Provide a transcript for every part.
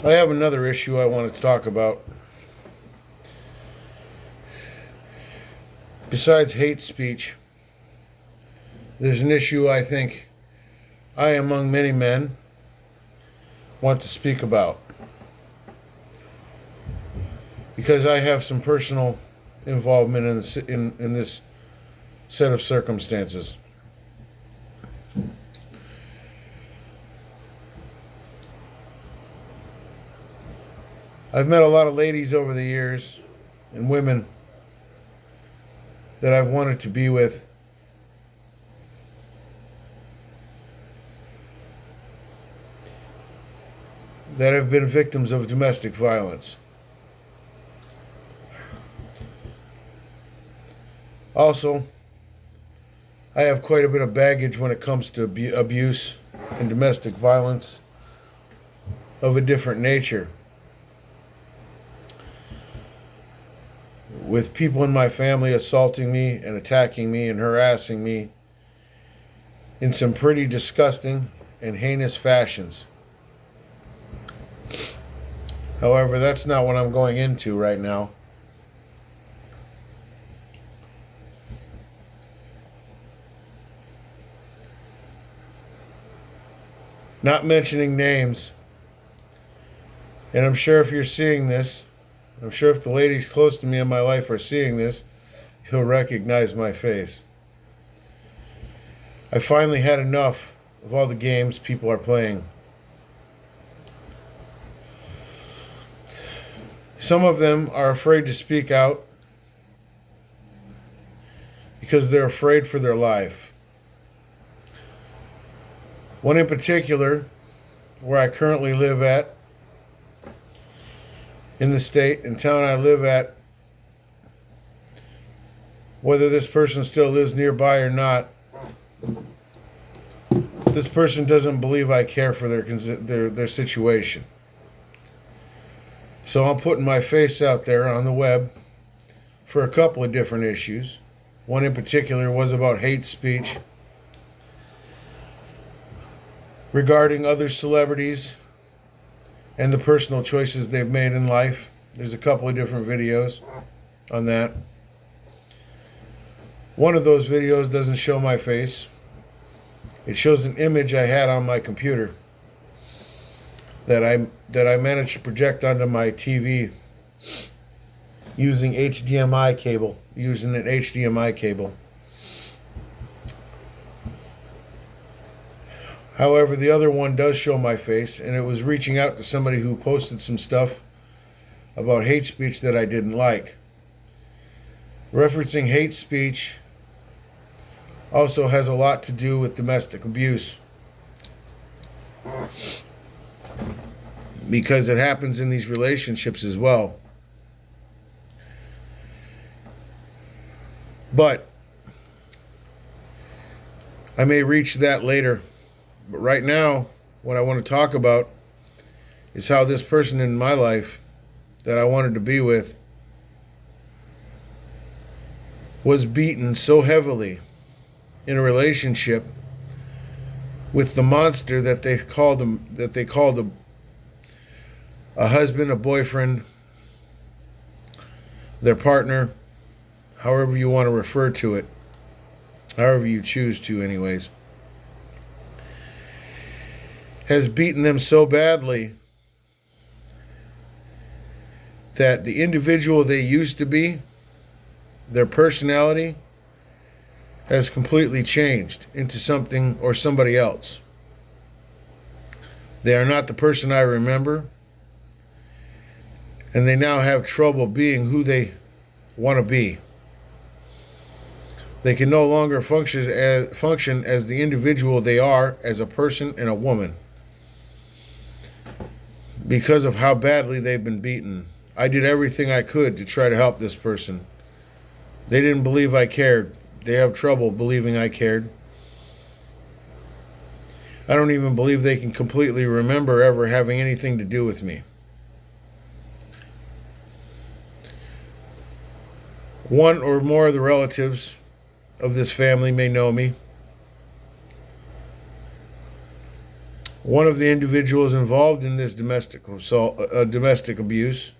I have another issue I wanted to talk about. Besides hate speech, there's an issue I think I, among many men, want to speak about. Because I have some personal involvement in this set of circumstances. I've met a lot of ladies over the years and women that I've wanted to be with. That have been victims of domestic violence. Also, I have quite a bit of baggage when it comes to abuse and domestic violence of a different nature. With people in my family assaulting me and attacking me and harassing me in some pretty disgusting and heinous fashions. However, that's not what I'm going into right now. Not mentioning names, and I'm sure if you're seeing this, I'm sure if the ladies close to me in my life are seeing this, you'll recognize my face. I finally had enough of all the games people are playing. Some of them are afraid to speak out because they're afraid for their life. One in particular, where I currently live at, in the state and town I live at, whether this person still lives nearby or not, this person doesn't believe I care for their situation. So I'm putting my face out there on the web for a couple of different issues. One in particular was about hate speech regarding other celebrities and the personal choices they've made in life. There's a couple of different videos on that. One of those videos doesn't show my face. It shows an image I had on my computer that I managed to project onto my TV using an HDMI cable. However, the other one does show my face, and it was reaching out to somebody who posted some stuff about hate speech that I didn't like. Referencing hate speech also has a lot to do with domestic abuse, because it happens in these relationships as well. But I may reach that later. But right now, what I want to talk about is how this person in my life that I wanted to be with was beaten so heavily in a relationship with the monster that they called a husband, a boyfriend, their partner, however you want to refer to it, however you choose to anyways, has beaten them so badly that the individual they used to be, their personality, has completely changed into something or somebody else. They are not the person I remember, and they now have trouble being who they want to be. They can no longer function as the individual they are as a person and a woman, because of how badly they've been beaten. I did everything I could to try to help this person. They didn't believe I cared. They have trouble believing I cared. I don't even believe they can completely remember ever having anything to do with me. One or more of the relatives of this family may know me. One of the individuals involved in this domestic assault, domestic abuse,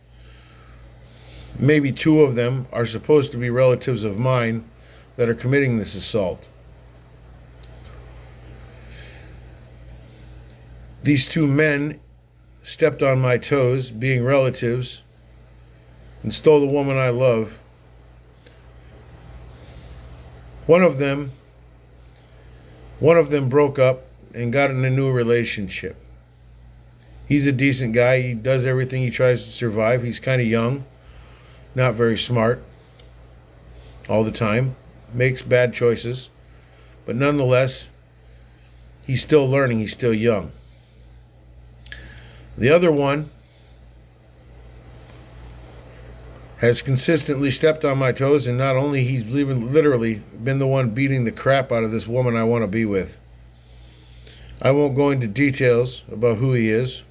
maybe two of them, are supposed to be relatives of mine that are committing this assault. These two men stepped on my toes, being relatives, and stole the woman I love. One of them broke up and got in a new relationship. He's a decent guy. He does everything. He tries to survive. He's kind of young, not very smart all the time, makes bad choices, but nonetheless, he's still learning. He's still young. The other one has consistently stepped on my toes, and not only he's literally been the one beating the crap out of this woman I want to be with. I won't go into details about who he is,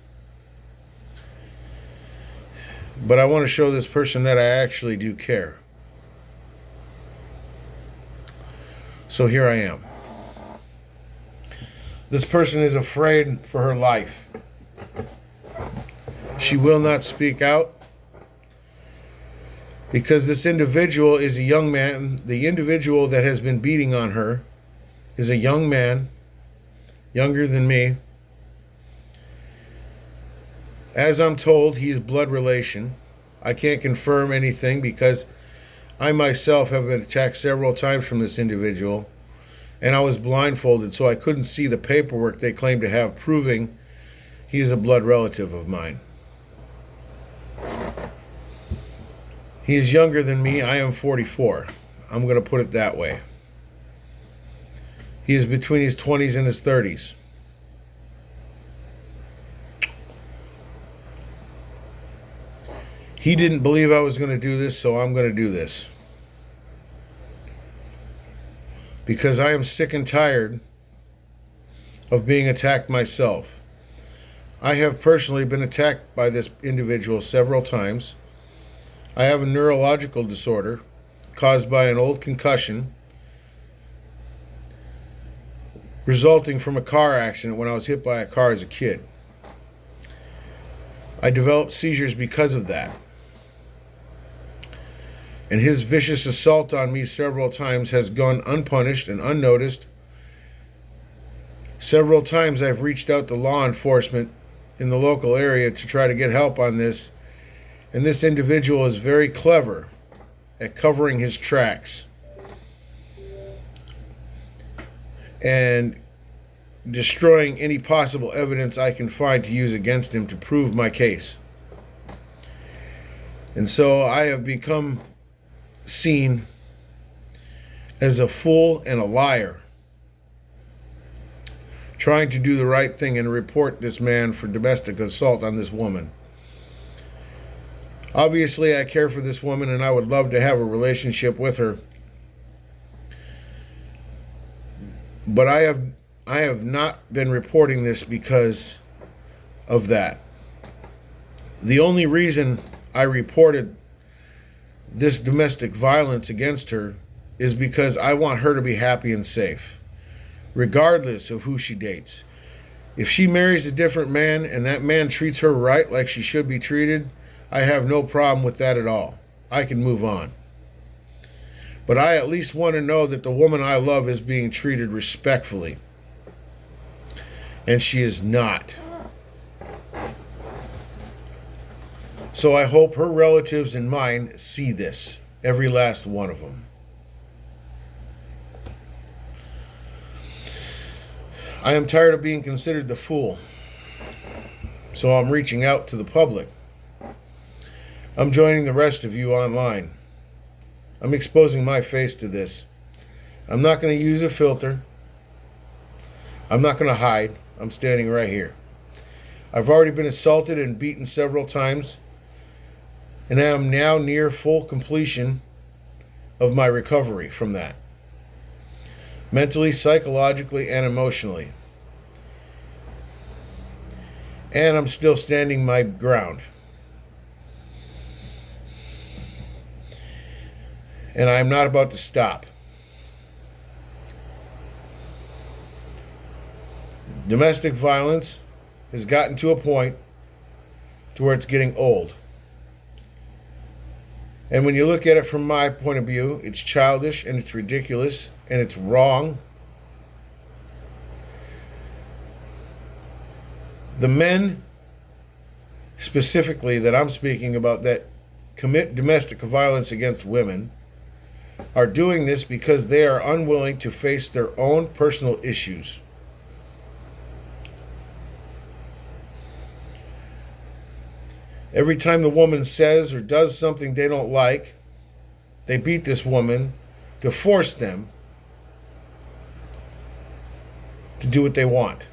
but I want to show this person that I actually do care. So here I am. This person is afraid for her life. She will not speak out because this individual is a young man. The individual that has been beating on her is a young man, younger than me. As I'm told, he is blood relation. I can't confirm anything because I myself have been attacked several times from this individual, and I was blindfolded, so I couldn't see the paperwork they claim to have proving he is a blood relative of mine. He is younger than me. I am 44. I'm going to put it that way. He is between his 20s and his 30s. He didn't believe I was going to do this, so I'm going to do this. Because I am sick and tired of being attacked myself. I have personally been attacked by this individual several times. I have a neurological disorder caused by an old concussion resulting from a car accident when I was hit by a car as a kid. I developed seizures because of that. And his vicious assault on me several times has gone unpunished and unnoticed. Several times I've reached out to law enforcement in the local area to try to get help on this. And this individual is very clever at covering his tracks and destroying any possible evidence I can find to use against him to prove my case. And so I have become seen as a fool and a liar, trying to do the right thing and report this man for domestic assault on this woman. Obviously, I care for this woman and I would love to have a relationship with her. But I have not been reporting this because of that. The only reason I reported this domestic violence against her is because I want her to be happy and safe, regardless of who she dates. If she marries a different man and that man treats her right like she should be treated, I have no problem with that at all. I can move on. But I at least want to know that the woman I love is being treated respectfully. And she is not. So I hope her relatives and mine see this, every last one of them. I am tired of being considered the fool. So I'm reaching out to the public. I'm joining the rest of you online. I'm exposing my face to this. I'm not going to use a filter. I'm not going to hide. I'm standing right here. I've already been assaulted and beaten several times, and I am now near full completion of my recovery from that. Mentally, psychologically, and emotionally. And I'm still standing my ground. And I'm not about to stop. Domestic violence has gotten to a point to where it's getting old. And when you look at it from my point of view, it's childish and it's ridiculous and it's wrong. The men specifically that I'm speaking about that commit domestic violence against women are doing this because they are unwilling to face their own personal issues. Every time the woman says or does something they don't like, they beat this woman to force them to do what they want.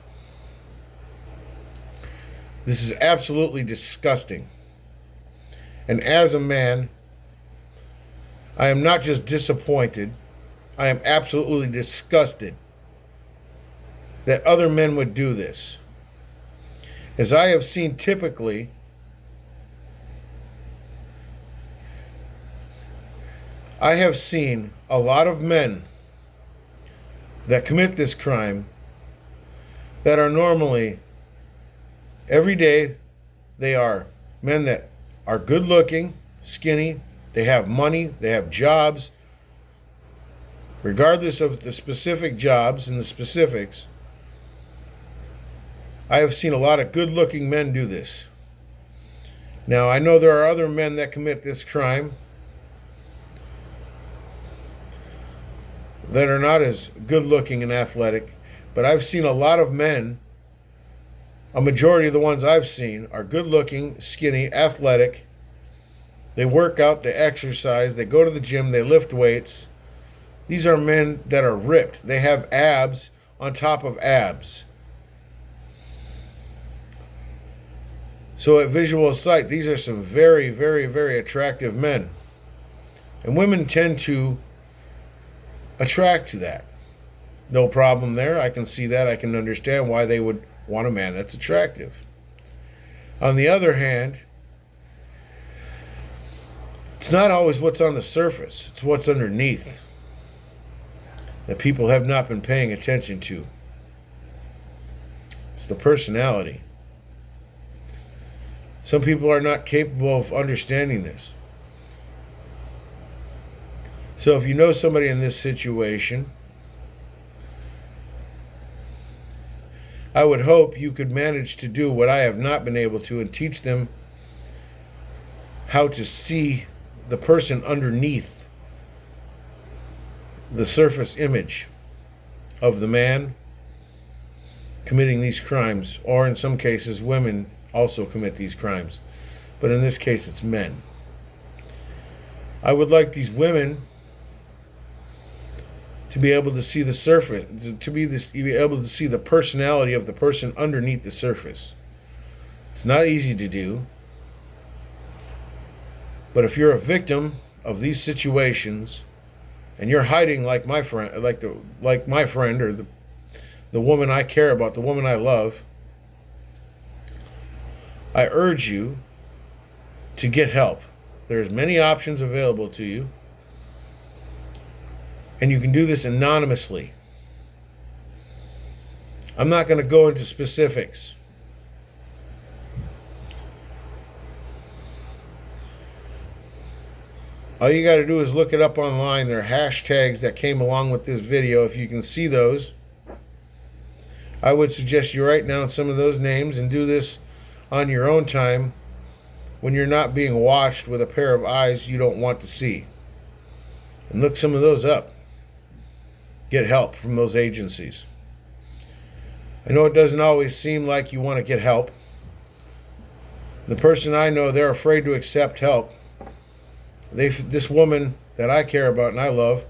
This is absolutely disgusting. And as a man, I am not just disappointed, I am absolutely disgusted that other men would do this. As I have seen typically, I have seen a lot of men that commit this crime that are normally, every day, they are men that are good looking, skinny, they have money, they have jobs. Regardless of the specific jobs and the specifics, I have seen a lot of good looking men do this. Now, I know there are other men that commit this crime that are not as good looking and athletic, but I've seen a lot of men, a majority of the ones I've seen are good looking, skinny, athletic. They work out, they exercise, they go to the gym, they lift weights. These are men that are ripped. They have abs on top of abs. So at visual sight, these are some very, very, very attractive men. And women tend to attract to that. No problem there. I can see that. I can understand why they would want a man that's attractive. On the other hand, it's not always what's on the surface. It's what's underneath that people have not been paying attention to. It's the personality. Some people are not capable of understanding this. So if you know somebody in this situation, I would hope you could manage to do what I have not been able to and teach them how to see the person underneath the surface image of the man committing these crimes, or in some cases women also commit these crimes, but in this case it's men. I would like these women to be able to see the surface, to be able to see the personality of the person underneath the surface. It's not easy to do, but if you're a victim of these situations and you're hiding like my friend, like my friend, or the woman I care about, the woman I love, I urge you to get help. There's many options available to you, and you can do this anonymously. I'm not going to go into specifics. All you got to do is look it up online. There are hashtags that came along with this video. If you can see those, I would suggest you write down some of those names and do this on your own time when you're not being watched with a pair of eyes you don't want to see. And look some of those up. Get help from those agencies. I know it doesn't always seem like you want to get help. The person I know, they're afraid to accept help. This woman that I care about and I love,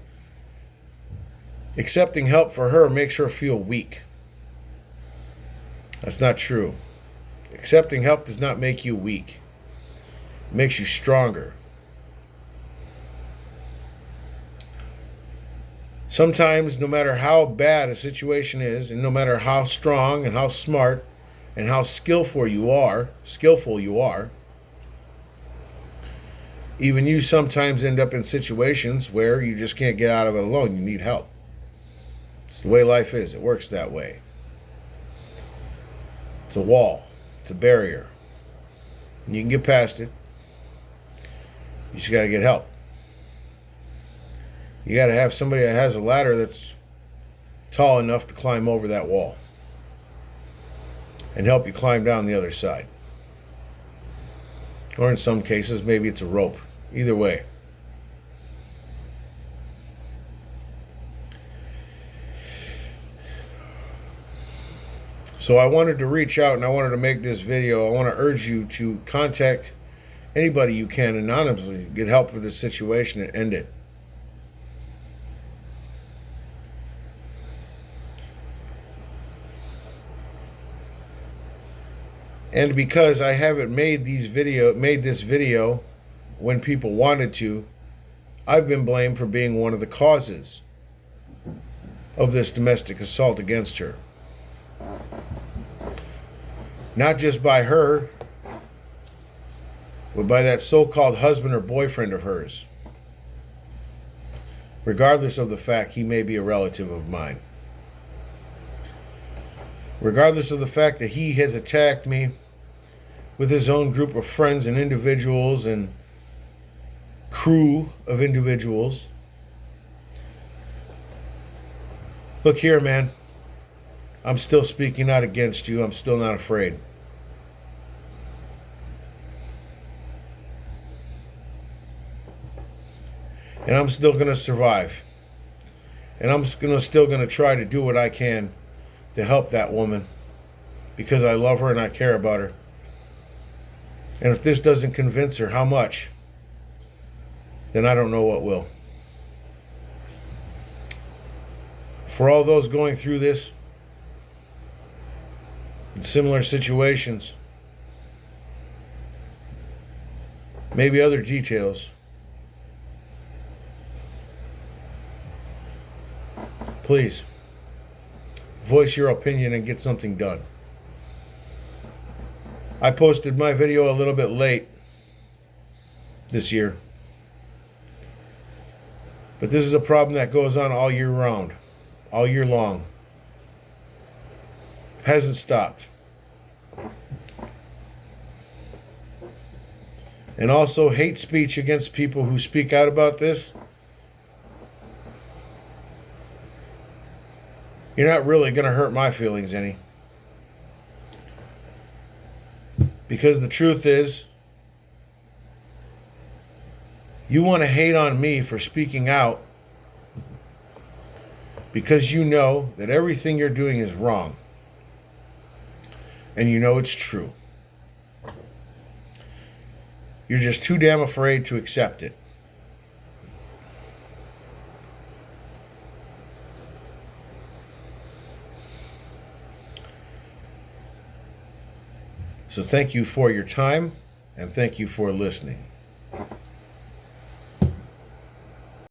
accepting help for her makes her feel weak. That's not true. Accepting help does not make you weak. It makes you stronger. Sometimes, no matter how bad a situation is, and no matter how strong and how smart and how skillful you are, even you sometimes end up in situations where you just can't get out of it alone. You need help. It's the way life is. It works that way. It's a wall. It's a barrier. And you can get past it. You just got to get help. You got to have somebody that has a ladder that's tall enough to climb over that wall and help you climb down the other side. Or in some cases, maybe it's a rope. Either way. So I wanted to reach out and I wanted to make this video. I want to urge you to contact anybody you can anonymously, get help for this situation and end it. And because I haven't made this video when people wanted to, I've been blamed for being one of the causes of this domestic assault against her. Not just by her, but by that so-called husband or boyfriend of hers. Regardless of the fact he may be a relative of mine. Regardless of the fact that he has attacked me with his own group of friends and individuals and crew of individuals. Look here, man. I'm still speaking out against you. I'm still not afraid. And I'm still going to survive. And I'm still going to try to do what I can to help that woman because I love her and I care about her. And if this doesn't convince her how much, then I don't know what will. For all those going through this, in similar situations, maybe other details, please voice your opinion and get something done. I posted my video a little bit late this year. But this is a problem that goes on all year round, all year long. Hasn't stopped. And also hate speech against people who speak out about this. You're not really going to hurt my feelings any. Because the truth is, you want to hate on me for speaking out because you know that everything you're doing is wrong. And you know it's true. You're just too damn afraid to accept it. So thank you for your time, and thank you for listening.